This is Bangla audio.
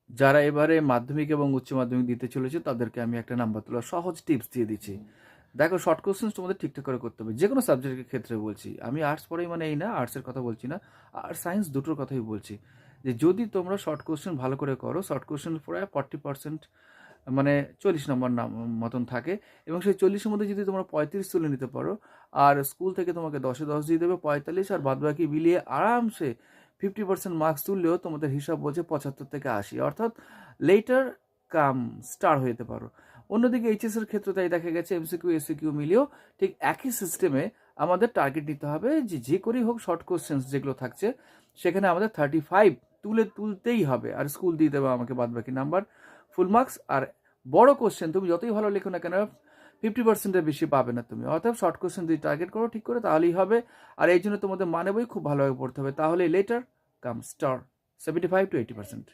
যারা এবারে মাধ্যমিক এবং উচ্চ মাধ্যমিক দিতে চলেছে তাদেরকে আমি একটা নাম্বার তোলার সহজ টিপস দিয়ে দিচ্ছি। দেখো, শর্ট কোশ্চেন্স তোমাদের ঠিকঠাক করে করতে হবে, যে কোনো সাবজেক্টের ক্ষেত্রে বলছি। আমি আর্টস পড়াই মানে এই না, আর্টসের কথা বলছি না, আর সায়েন্স দুটোর কথাই বলছি। যে যদি তোমরা শর্ট কোশ্চেন ভালো করে করো, শর্ট কোশ্চেন প্রায় 40%, মানে 40 নম্বর মতন থাকে, এবং সেই 40-এর মধ্যে যদি তোমরা 35 তুলে নিতে পারো, আর স্কুল থেকে তোমাকে 10-এ 10 দিয়ে দেবে 45, আর বাদবাকি মিলিয়ে আরামসে 50% মার্কস তুললেও তোমাদের হিসাব বলছে 75 থেকে 80, অর্থাৎ লেটার কাম স্টার হয়ে যেতে পারো। অন্যদিকে এইচএস এর ক্ষেত্রে তাই দেখা গেছে এমসিকিউ এসিকিউ মিলিয়েও ঠিক একই সিস্টেমে আমাদের টার্গেট নিতে হবে যে যে করেই হোক শর্ট কোশ্চেন্স যেগুলো থাকছে সেখানে আমাদের 35 তুলতেই হবে, আর স্কুল দিয়ে দেবে আমাকে বাদবাকি নাম্বার ফুল মার্কস। আর বড় কোশ্চেন তুমি যতই ভালো লেখো না কেন 50%-এর বেশি পাবে না তুমি। অর্থাৎ শর্ট কোশ্চেন যদি টার্গেট করো ঠিক করে তাহলেই হবে। আর এই জন্য তোমাদের মানে বই খুব ভালোভাবে পড়তে হবে, তাহলে লেটার কাম স্টার 75 to 80%।